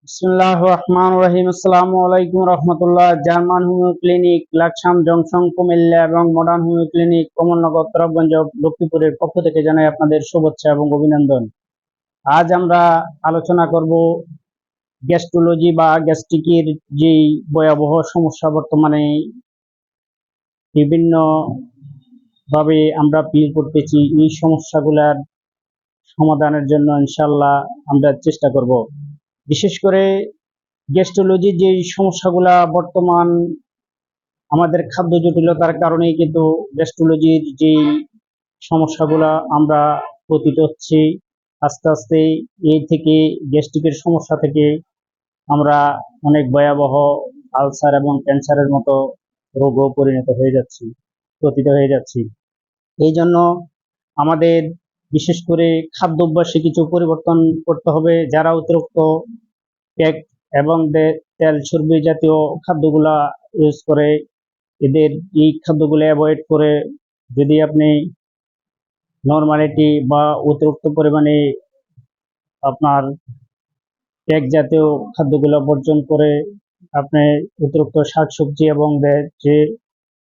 বিসমিল্লাহির রহমানির রহিম। আসসালামু আলাইকুম রহমতুল্লাহ। German homeo clinic Laksam junction Comilla এবং modern homeo clinic Kamalnagar Tarafganj লক্ষ্মীপুরের পক্ষ থেকে জানাই আপনাদের শুভেচ্ছা এবং অভিনন্দন। আজ আমরা আলোচনা করব গ্যাস্ট্রোলজি বা গ্যাস্ট্রিকের যে ভয়াবহ সমস্যা বর্তমানে বিভিন্ন ভাবে আমরা ফিল করতেছি, এই সমস্যাগুলার সমাধানের জন্য ইনশাল্লাহ আমরা চেষ্টা করব। বিশেষ করে গ্যাস্ট্রোলজির যে সমস্যাগুলা বর্তমান আমাদের খাদ্য জটিলতার কারণেই কিন্তু গ্যাস্ট্রোলজির যে সমস্যাগুলা আমরা পতিত হচ্ছি। আস্তে আস্তে এই থেকে গ্যাস্ট্রিকের সমস্যা থেকে আমরা অনেক ভয়াবহ আলসার এবং ক্যান্সারের মতো রোগও পরিণত হয়ে যাচ্ছি, পতিত হয়ে যাচ্ছি। এই জন্য আমাদের বিশেষ করে খাদ্য অভ্যাসে কিছু পরিবর্তন করতে হবে। যারা অতিরিক্ত কেক এবং তেল চর্বি জাতীয় খাদ্যগুলা ইউজ করে, এদের এই খাদ্যগুলো অ্যাভয়েড করে যদি আপনি নরমালিটি বা অতিরিক্ত পরিমাণে আপনার কেক জাতীয় খাদ্যগুলো বর্জন করে আপনি অতিরিক্ত শাকসবজি এবং যে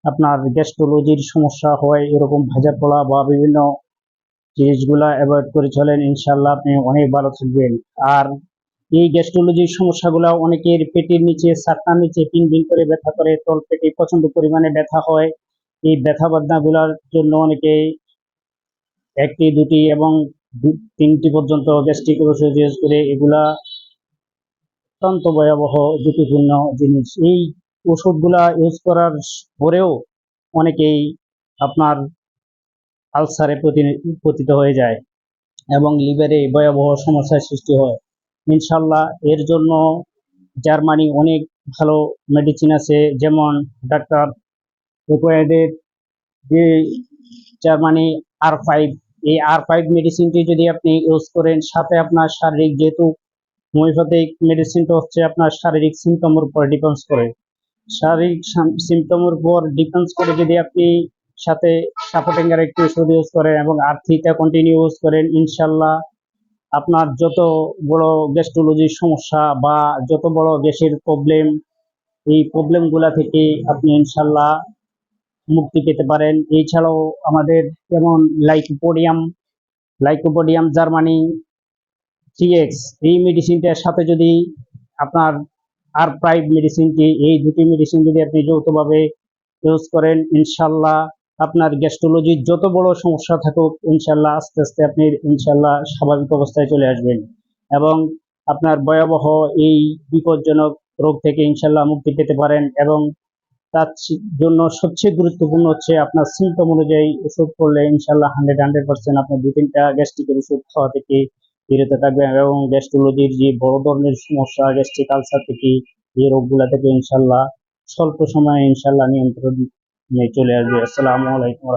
আপনার গ্যাস্ট্রোলজির সমস্যা হয় এরকম ভাজা পোড়া বা বিভিন্ন জিনিসগুলা অ্যাভয়েড করে চলেন, ইনশাল্লাহ আপনি অনেক ভালো থাকবেন। আর এই গ্যাস্ট্রোলজির সমস্যাগুলো অনেকের পেটের নিচে, ছাতনার নিচে পিন পিন করে ব্যথা করে, তল পেটে প্রচন্ড পরিমাণে ব্যথা হয়। এই ব্যথা বাদনাগুলোর জন্য অনেকে একটি দুটি এবং তিনটি পর্যন্ত গ্যাস্ট্রিক ওষুধ ইউজ করে। এগুলা অত্যন্ত ভয়াবহ ঝুঁকিপূর্ণ জিনিস। এই ওষুধগুলা ইউজ করার পরেও অনেকেই আপনার আলসারে পতিত হয়ে যায় এবং লিভারে ভয়াবহ সমস্যার সৃষ্টি হয়। ইনশাল্লাহ এর জন্য জার্মানি অনেক ভালো মেডিসিন আছে, যেমন ডাক্তার রিকোয়ার্ডের যে জার্মানি R5। এই R5 মেডিসিনটি যদি আপনি ইউজ করেন, সাথে আপনার শারীরিক, যেহেতু হোমিওপ্যাথিক মেডিসিনটা হচ্ছে আপনার শারীরিক সিমটমের উপর ডিপেন্ডস করে, শারীরিক সিমটমের উপর ডিপেন্ডস করে যদি আপনি সাথে সাপোর্টিংয়ের একটু ওষুধ ইউজ করেন এবং আর্থিটা কন্টিনিউ ইউজ করেন, ইনশাল্লাহ আপনার যত বড় গ্যাস্ট্রোলজির সমস্যা বা যত বড় গ্যাসের প্রবলেম, এই প্রবলেমগুলা থেকে আপনি ইনশাল্লাহ মুক্তি পেতে পারেন। এছাড়াও আমাদের যেমন লাইকোপোডিয়াম জার্মানি 3X, এই মেডিসিনটার সাথে যদি আপনার R5 মেডিসিনটি, এই দুটি মেডিসিন যদি আপনি যৌথভাবে ইউজ করেন, ইনশাল্লাহ আপনার গ্যাস্ট্রোলজির যত বড় সমস্যা থাকুক ইনশাল্লাহ আস্তে আস্তে আপনি ইনশাল্লাহ স্বাভাবিক অবস্থায় চলে আসবেন এবং আপনার ভয়াবহ এই বিপজ্জনক রোগ থেকে ইনশাল্লাহ মুক্তি পেতে পারেন। এবং তার জন্য সবচেয়ে গুরুত্বপূর্ণ হচ্ছে আপনার সিমটম অনুযায়ী ওষুধ করলে ইনশাল্লাহ 100% আপনি 2-3টা গ্যাস্ট্রিকের ওষুধ খাওয়া থেকে বিরত থাকবেন এবং গ্যাস্ট্রোলজির যে বড় ধরনের সমস্যা গ্যাস্ট্রিক আলসার থেকে, এই রোগগুলা থেকে ইনশাল্লাহ স্বল্প সময়ে ইনশাল্লাহ নিয়ন্ত্রণে চলে আসবে। আসসালামু আলাইকুম।